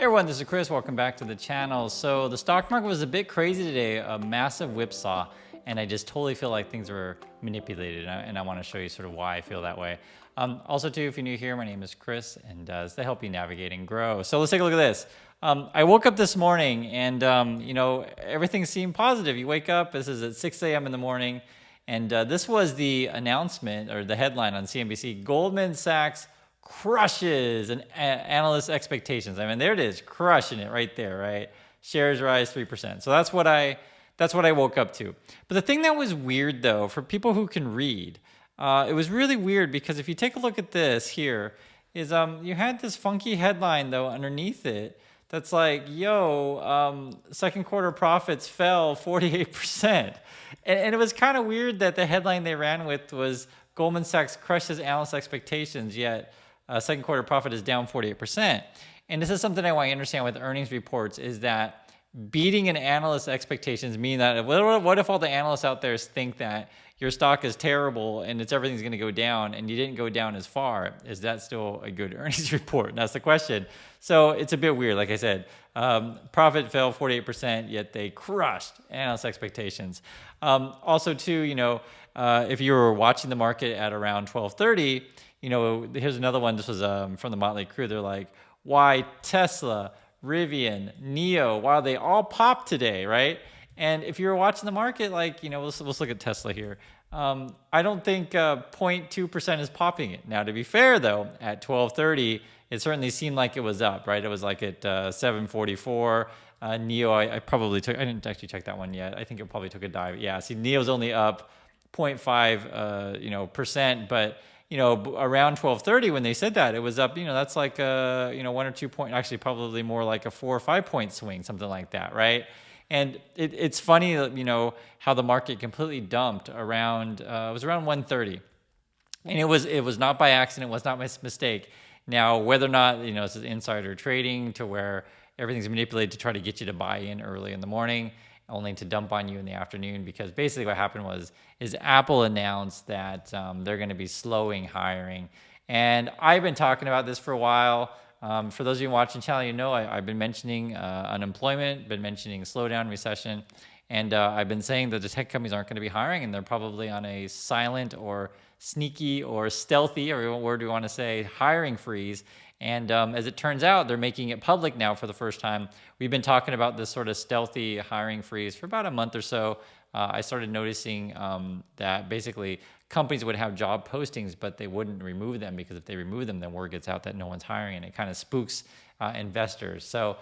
Hey everyone, this is Chris. Welcome back to the channel. So the stock market was a bit crazy today, a massive whipsaw, and I just totally feel like things were manipulated, and I want to show you sort of why I feel that way. Also too, if you're new here, my name is Chris, and it's to help you navigate and grow. So let's take a look at this. I woke up this morning and everything seemed positive. You wake up, this is at 6 a.m. in the morning, and this was the announcement or the headline on CNBC. Goldman Sachs crushes an analyst expectations. I mean, there it is, crushing it right there, right? Shares rise 3%. So that's what I woke up to. But the thing that was weird though, for people who can read, it was really weird because if you take a look at this here, is you had this funky headline though underneath it that's like, second quarter profits fell 48%. And it was kind of weird that the headline they ran with was Goldman Sachs crushes analyst expectations, yet second quarter profit is down 48%. And this is something I want you to understand with earnings reports is that beating an analyst's expectations mean that what if all the analysts out there think that your stock is terrible and everything's going to go down and you didn't go down as far? Is that still a good earnings report? And that's the question. So it's a bit weird. Like I said, profit fell 48%, yet they crushed analyst expectations. Also too, if you were watching the market at around 12:30, here's another one. This was from the Motley Crew. They're like, why Tesla, Rivian, NIO, wow, they all popped today, right? And if you're watching the market, let's look at Tesla here. I don't think 0.2% is popping it. Now, to be fair, though, at 12:30, it certainly seemed like it was up, right? It was like at 7:44. NIO, I didn't actually check that one yet. I think it probably took a dive. Yeah, see, NIO's only up 0.5, percent, but around 12:30 when they said that, it was up, that's like a, 1 or 2 point, actually probably more like a 4 or 5 point swing, something like that, right? And it's funny, how the market completely dumped around, it was around 1:30. And it was not by accident, it was not my mistake. Now, whether or not, this is insider trading to where everything's manipulated to try to get you to buy in early in the morning, only to dump on you in the afternoon, because basically what happened is Apple announced that they're going to be slowing hiring. And I've been talking about this for a while. For those of you watching the channel, I've been mentioning unemployment, been mentioning slowdown, recession, and I've been saying that the tech companies aren't going to be hiring, and they're probably on a silent or sneaky or stealthy, or what word do we want to say, hiring freeze. And as it turns out, they're making it public now for the first time. We've been talking about this sort of stealthy hiring freeze for about a month or so. I started noticing that basically companies would have job postings, but they wouldn't remove them, because if they remove them, then word gets out that no one's hiring, and it kind of spooks investors. So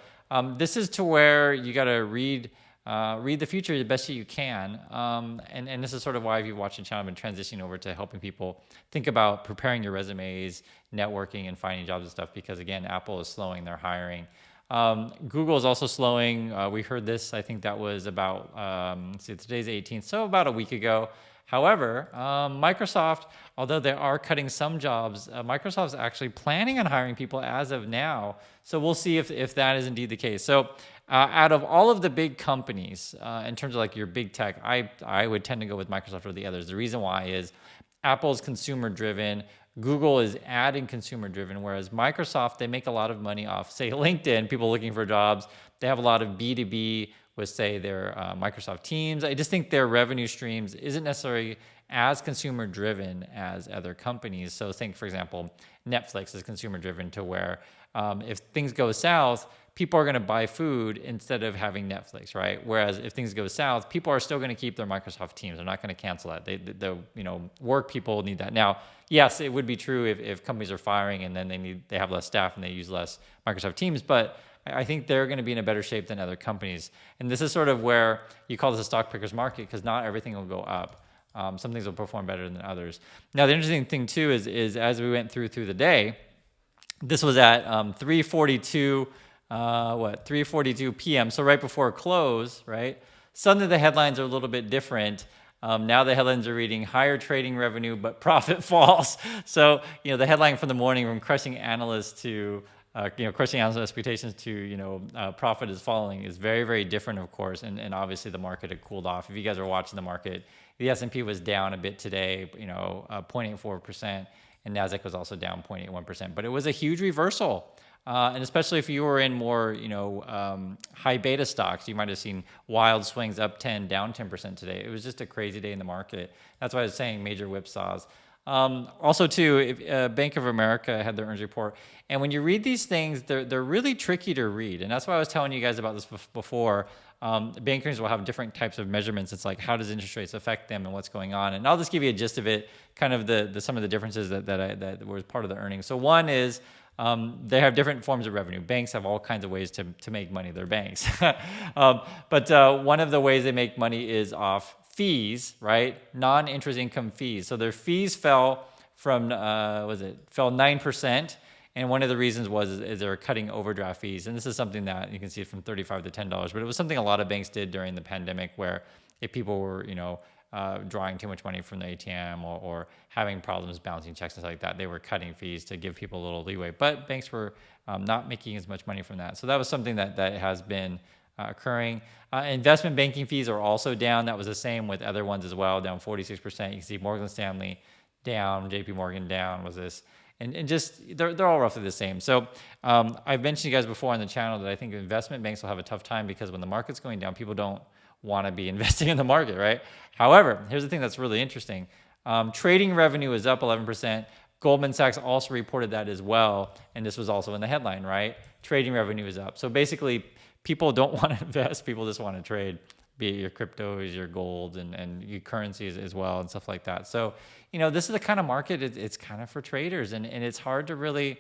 this is to where you got to read the future the best you can. And this is sort of why, if you watch the channel, I've been transitioning over to helping people think about preparing your resumes, networking, and finding jobs and stuff, because again, Apple is slowing their hiring. Google is also slowing. We heard this, I think that was about, today's 18th, so about a week ago. However, Microsoft, although they are cutting some jobs, Microsoft's actually planning on hiring people as of now. So we'll see if that is indeed the case. So out of all of the big companies, in terms of like your big tech, I would tend to go with Microsoft or the others. The reason why is Apple's consumer driven, Google is ad and consumer driven, whereas Microsoft, they make a lot of money off, say, LinkedIn, people looking for jobs. They have a lot of B2B with, say, their Microsoft Teams. I just think their revenue streams isn't necessarily as consumer driven as other companies. So think, for example, Netflix is consumer driven to where if things go south, people are going to buy food instead of having Netflix, right? Whereas if things go south, people are still going to keep their Microsoft Teams. They're not going to cancel that. The work people need that. Now, yes, it would be true if companies are firing and then they have less staff and they use less Microsoft Teams, but I think they're going to be in a better shape than other companies. And this is sort of where you call this a stock picker's market, because not everything will go up. Some things will perform better than others. Now, the interesting thing too is as we went through the day, this was at 3:42. 3:42 p.m. So right before close, right? Suddenly the headlines are a little bit different. Now the headlines are reading higher trading revenue, but profit falls. So, the headline from the morning, from crushing analysts to, crushing analyst expectations to, profit is falling, is very, very different, of course. And obviously the market had cooled off. If you guys are watching the market, the S&P was down a bit today, 0.84%. And NASDAQ was also down 0.81%. But it was a huge reversal And especially if you were in more, high beta stocks, you might have seen wild swings up 10, down 10% today. It was just a crazy day in the market. That's why I was saying major whipsaws. Also, too, Bank of America had their earnings report, and when you read these things, they're really tricky to read, and that's why I was telling you guys about this before. Bankers will have different types of measurements. It's like, how does interest rates affect them and what's going on? And I'll just give you a gist of it, kind of some of the differences that was part of the earnings. So one is they have different forms of revenue. Banks have all kinds of ways to make money. They're banks. But one of the ways they make money is off fees, right? Non-interest income fees. So their fees fell from, fell 9%. And one of the reasons is they're cutting overdraft fees. And this is something that you can see from $35 to $10, but it was something a lot of banks did during the pandemic, where if people were, drawing too much money from the ATM or having problems bouncing checks and stuff like that, they were cutting fees to give people a little leeway. But banks were not making as much money from that. So that was something that has been occurring. Investment banking fees are also down. That was the same with other ones as well, down 46%. You can see Morgan Stanley down, JP Morgan down was this. And just, they're all roughly the same. So I've mentioned you guys before on the channel that I think investment banks will have a tough time, because when the market's going down, people don't want to be investing in the market, right? However, here's the thing that's really interesting. Trading revenue is up 11%. Goldman Sachs also reported that as well. And this was also in the headline, right? Trading revenue is up. So basically, people don't want to invest. People just want to trade, be it your cryptos, your gold, and your currencies as well, and stuff like that. So, this is the kind of market, it's kind of for traders. And it's hard to really,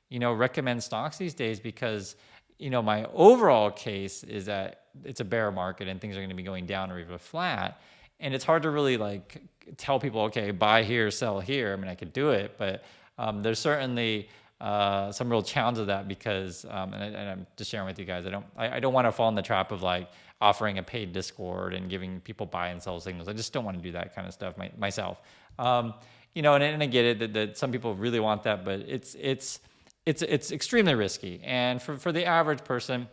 recommend stocks these days, because, my overall case is that it's a bear market and things are going to be going down or even flat. And it's hard to really tell people, okay, buy here, sell here. I mean, I could do it, but there's certainly some real challenge of that, because, and I'm just sharing with you guys, I don't want to fall in the trap of offering a paid Discord and giving people buy and sell signals. I just don't want to do that kind of stuff myself. And I get it that some people really want that, but it's extremely risky. And for the average person,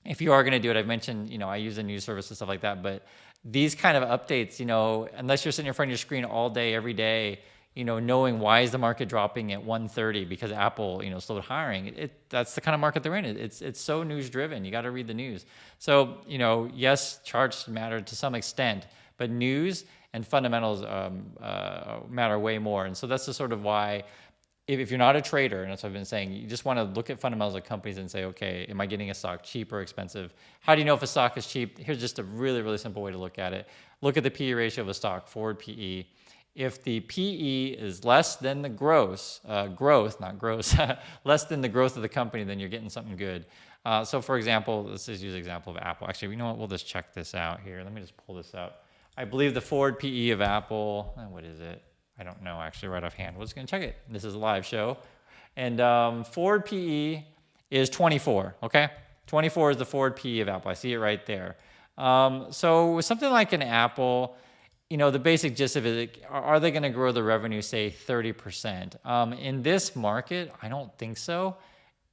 if you are going to do it, I've mentioned, I use a news service and stuff like that, but these kind of updates, unless you're sitting in front of your screen all day, every day, knowing why is the market dropping at 1:30 because Apple, slowed hiring. That's the kind of market they're in. It's so news driven. You got to read the news. So, yes, charts matter to some extent, but news and fundamentals matter way more. And so that's the sort of why, if you're not a trader, and that's what I've been saying, you just want to look at fundamentals of companies and say, okay, am I getting a stock cheap or expensive? How do you know if a stock is cheap? Here's just a really, really simple way to look at it. Look at the PE ratio of a stock, forward PE. If the PE is less than the growth, less than the growth of the company, then you're getting something good. So for example, let's just use an example of Apple. Actually, you know what? We'll just check this out here. Let me just pull this up. I believe the forward PE of Apple, what is it? I don't know actually right offhand. We're just going to check it. This is a live show. And forward PE is 24, okay? 24 is the forward PE of Apple. I see it right there. So with something like an Apple, the basic gist of it, are they going to grow the revenue, say 30%? In this market, I don't think so.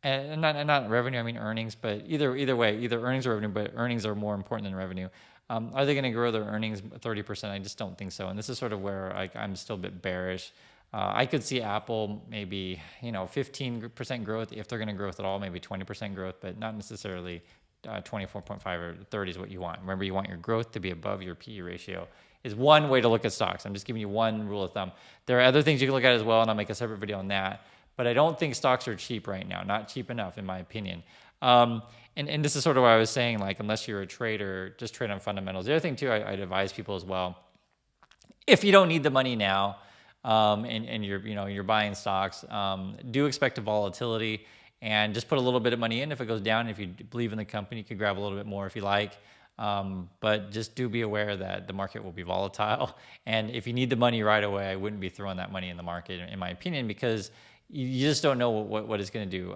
And not revenue, I mean earnings, but either way, either earnings or revenue, but earnings are more important than revenue. Are they going to grow their earnings 30%? I just don't think so. And this is sort of where I'm still a bit bearish. I could see Apple maybe, 15% growth if they're going to growth at all, maybe 20% growth, but not necessarily 24.5 or 30 is what you want. Remember, you want your growth to be above your PE ratio. Is one way to look at stocks. I'm just giving you one rule of thumb. There are other things you can look at as well, and I'll make a separate video on that. But I don't think stocks are cheap right now, not cheap enough in my opinion. And this is sort of what I was saying, unless you're a trader, just trade on fundamentals. The other thing too, I'd advise people as well, if you don't need the money now, and you're buying stocks, do expect a volatility, and just put a little bit of money in. If it goes down, if you believe in the company, you could grab a little bit more if you like. But just do be aware that the market will be volatile. And if you need the money right away, I wouldn't be throwing that money in the market, in my opinion, because you just don't know what it's going to do.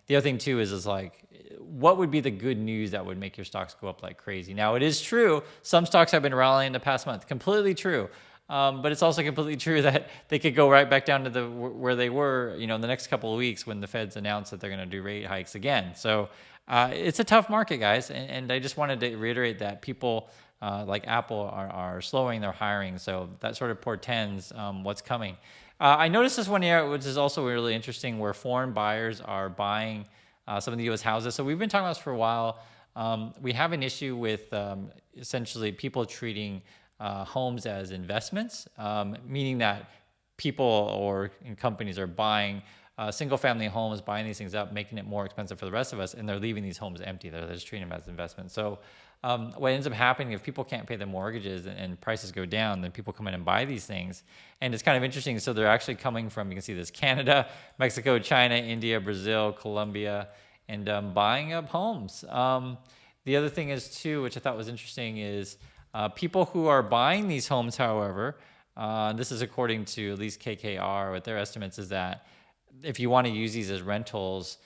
The other thing too is what would be the good news that would make your stocks go up like crazy? Now, it is true, some stocks have been rallying the past month, completely true. But it's also completely true that they could go right back down to where they were, in the next couple of weeks when the Feds announce that they're going to do rate hikes again. So it's a tough market, guys. And I just wanted to reiterate that people like Apple are slowing their hiring. So that sort of portends what's coming. I noticed this one here, which is also really interesting, where foreign buyers are buying some of the U.S. houses. So we've been talking about this for a while. We have an issue with essentially people treating homes as investments, meaning that people or companies are buying single-family homes, buying these things up, making it more expensive for the rest of us, and they're leaving these homes empty. They're just treating them as investments. So what ends up happening, if people can't pay their mortgages and prices go down, then people come in and buy these things. And it's kind of interesting. So they're actually coming from, you can see this, Canada, Mexico, China, India, Brazil, Colombia, and buying up homes. The other thing is too, which I thought was interesting, is people who are buying these homes, however, this is according to at least KKR, what their estimates is that if you want to use these as rentals,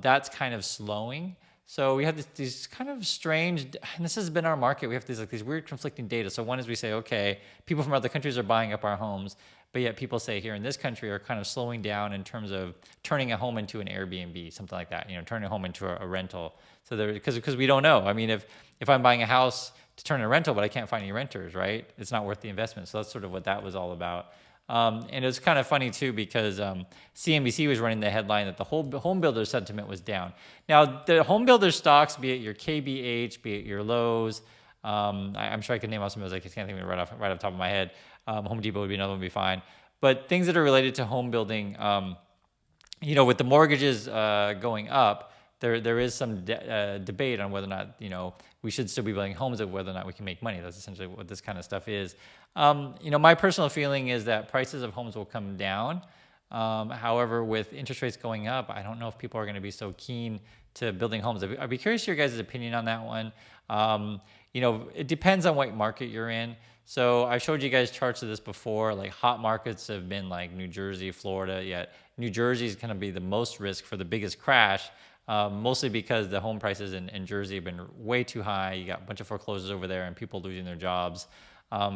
that's kind of slowing. So we have these kind of strange, and this has been our market. We have these weird conflicting data. So one is we say, okay, people from other countries are buying up our homes, but yet people say here in this country are kind of slowing down in terms of turning a home into an Airbnb, something like that. Turning a home into a rental. So because we don't know. I mean, if I'm buying a house to turn a rental, but I can't find any renters, right? It's not worth the investment. So that's sort of what that was all about. And it was kind of funny too, because CNBC was running the headline that the whole home builder sentiment was down. Now, the home builder stocks, be it your KBH, be it your Lowe's, I'm sure I could name off some of those. I can't think of it right off the top of my head. Home Depot would be another one, would be fine. But things that are related to home building, with the mortgages going up, there is some debate on whether or not we should still be building homes, or whether or not we can make money. That's essentially what this kind of stuff is. My personal feeling is that prices of homes will come down. However, with interest rates going up, I don't know if people are going to be so keen to building homes. I'd be curious your guys' opinion on that one. It depends on what market you're in. So I showed you guys charts of this before. Like hot markets have been like New Jersey, Florida. Yet New Jersey is going to be the most risk for the biggest crash. Mostly because the home prices in Jersey have been way too high. You got a bunch of foreclosures over there and people losing their jobs.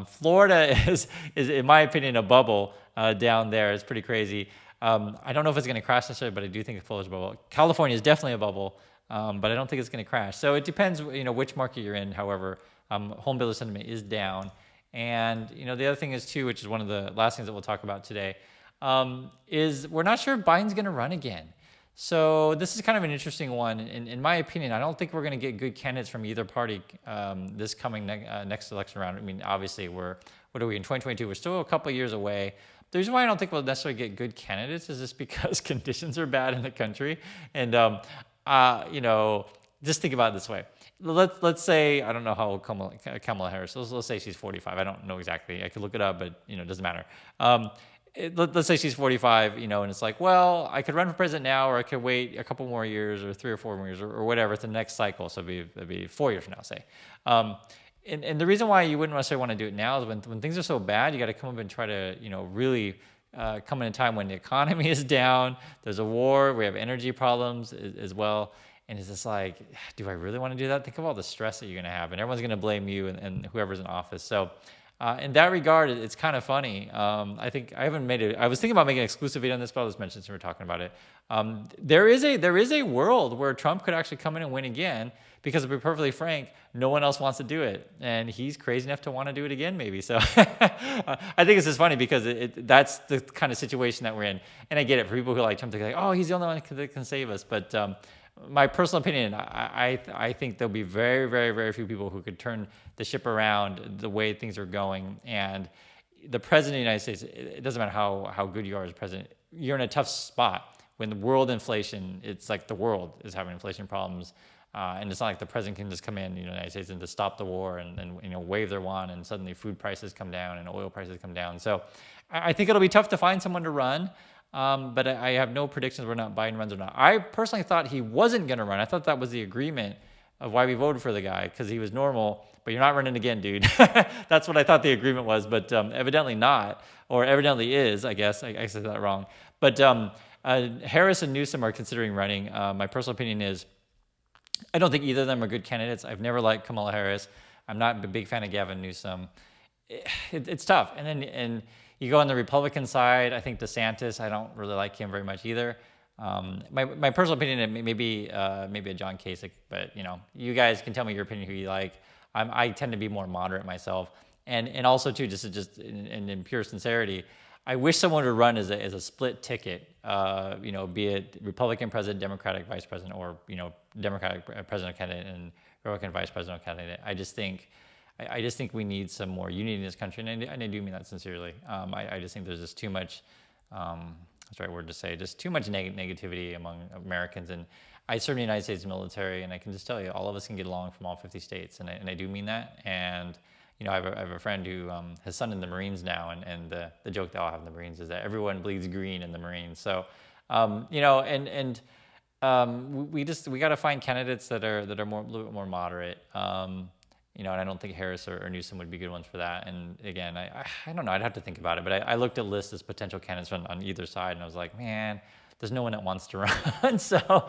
Florida is, in my opinion, a bubble down there. It's pretty crazy. I don't know if it's going to crash necessarily, but I do think Florida's a bubble. California is definitely a bubble, but I don't think it's going to crash. So it depends, which market you're in. However, home builder sentiment is down. And, the other thing is too, which is one of the last things that we'll talk about today, is we're not sure if Biden's going to run again. So this is kind of an interesting one. In my opinion, I don't think we're going to get good candidates from either party this coming next election round. I mean, obviously, what are we in 2022? We're still a couple of years away. The reason why I don't think we'll necessarily get good candidates is just because conditions are bad in the country. And, just think about it this way. Let's say, I don't know how old Kamala Harris is. Let's say she's 45. I don't know exactly. I could look it up, but, it doesn't matter. Let's say she's 45, and it's like, well, I could run for president now, or I could wait a couple more years, or 3 or 4 more years, or whatever. It's the next cycle, so it'd be 4 years from now, say. And the reason why you wouldn't necessarily want to do it now is when things are so bad, you got to come up and try to, really come in a time when the economy is down, there's a war, we have energy problems as well. And it's just like, do I really want to do that? Think of all the stress that you're going to have, and everyone's going to blame you and whoever's in office. So in that regard, it's kind of funny. I think I haven't made it. I was thinking about making an exclusive video on this, but I'll just mention since we're talking about it. There is a world where Trump could actually come in and win again, because to be perfectly frank, no one else wants to do it, and he's crazy enough to want to do it again, maybe. So I think it's just funny because that's the kind of situation that we're in. And I get it for people who like Trump. They're like, oh, he's the only one that can save us, but. My personal opinion, I think there'll be very, very, very few people who could turn the ship around the way things are going. And the president of the United States, it doesn't matter how good you are as president, you're in a tough spot. When the world inflation, it's like the world is having inflation problems. And it's not like the president can just come in, the United States, and to stop the war and wave their wand, and suddenly food prices come down and oil prices come down. So I think it'll be tough to find someone to run. But I have no predictions whether or not Biden runs or not. I personally thought he wasn't going to run. I thought that was the agreement of why we voted for the guy, because he was normal, but you're not running again, dude. That's what I thought the agreement was, but evidently not, or evidently is, I guess. I said that wrong. But Harris and Newsom are considering running. My personal opinion is I don't think either of them are good candidates. I've never liked Kamala Harris. I'm not a big fan of Gavin Newsom. It's tough. And you go on the Republican side, I think DeSantis, I don't really like him very much either. My personal opinion, maybe a John Kasich, but you guys can tell me your opinion who you like. I tend to be more moderate myself, and also too, just in pure sincerity, I wish someone would run as a split ticket, be it Republican president, Democratic vice president, or, Democratic president candidate and Republican vice president candidate. I just think we need some more unity in this country, and I do mean that sincerely. I just think there's just too much, that's the right word to say, just too much negativity among Americans. And I serve in the United States military, and I can just tell you, all of us can get along from all 50 states, and I do mean that. And I have a friend who has son in the Marines now, and the joke they all have in the Marines is that everyone bleeds green in the Marines. So, we got to find candidates that are a little bit more moderate. And I don't think Harris or Newsom would be good ones for that. And again, I don't know, I'd have to think about it. But I looked at lists as potential candidates on either side, and I was like, man, there's no one that wants to run. So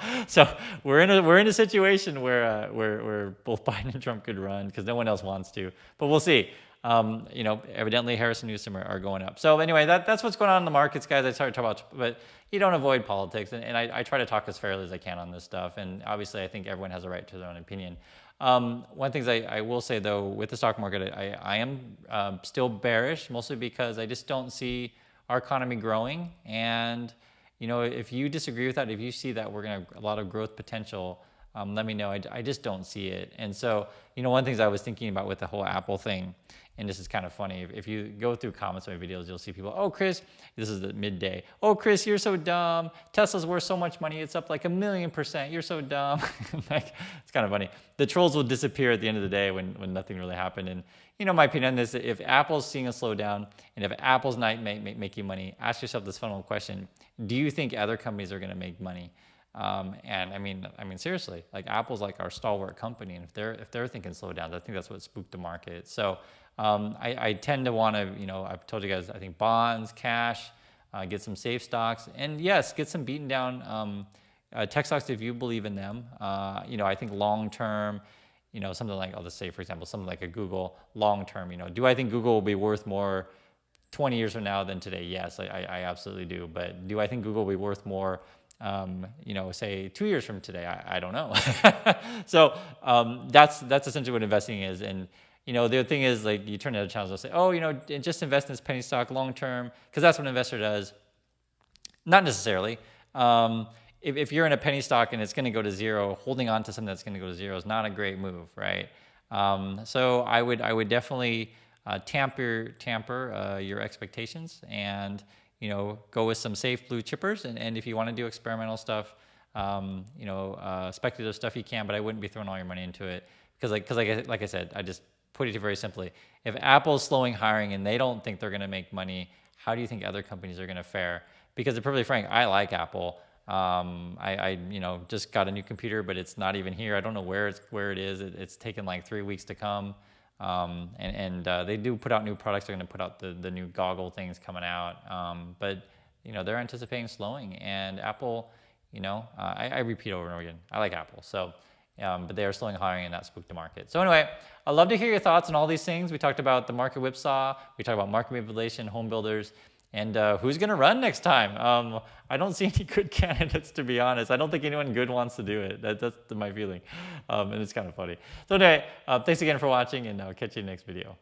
we're in a situation where both Biden and Trump could run because no one else wants to. But we'll see. Evidently Harris and Newsom are going up. So anyway, that's what's going on in the markets, guys. I started to talk about, but you don't avoid politics, and I try to talk as fairly as I can on this stuff. And obviously, I think everyone has a right to their own opinion. One thing I will say though, with the stock market, I am still bearish, mostly because I just don't see our economy growing. And if you disagree with that, if you see that we're going to have a lot of growth potential, let me know. I just don't see it. And so, one of the things I was thinking about with the whole Apple thing, and this is kind of funny, if you go through comments on my videos, you'll see people, oh, Chris, this is the midday. Oh, Chris, you're so dumb. Tesla's worth so much money. It's up like 1,000,000%. You're so dumb. It's kind of funny. The trolls will disappear at the end of the day when nothing really happened. And, my opinion on this, if Apple's seeing a slowdown, and if Apple's not making money, ask yourself this fundamental question: do you think other companies are going to make money? And I mean, seriously, like Apple's like our stalwart company, and if they're thinking slowdowns, I think that's what spooked the market. So I tend to want to, I've told you guys, I think bonds, cash, get some safe stocks, and yes, get some beaten down tech stocks if you believe in them. I think long term, something like, I'll just say, for example, something like a Google long term. Do I think Google will be worth more 20 years from now than today? Yes, I absolutely do. But do I think Google will be worth more say 2 years from today? I don't know. So that's essentially what investing is. And the other thing is, like, you turn to other channels and say, oh, just invest in this penny stock long term, because that's what an investor does. Not necessarily. If you're in a penny stock and it's going to go to zero, holding on to something that's going to go to zero is not a great move, right? So I would definitely tamper your expectations, and go with some safe blue chippers. And if you want to do experimental stuff, speculative stuff, you can, but I wouldn't be throwing all your money into it, because like I said, I just put it very simply. If Apple's slowing hiring and they don't think they're going to make money, how do you think other companies are going to fare? Because to be perfectly frank, I like Apple. I just got a new computer, but it's not even here. I don't know where it is. It's taken like 3 weeks to come. They do put out new products. They're going to put out the new goggle things coming out. But they're anticipating slowing, and Apple, I repeat over and over again, I like Apple. So, but they are slowing hiring, and that spooked the market. So anyway, I'd love to hear your thoughts on all these things. We talked about the market whipsaw. We talked about market manipulation, home builders, and who's going to run next time. I don't see any good candidates, to be honest. I don't think anyone good wants to do it. That's my feeling. And it's kind of funny. So anyway, thanks again for watching, and I'll catch you in the next video.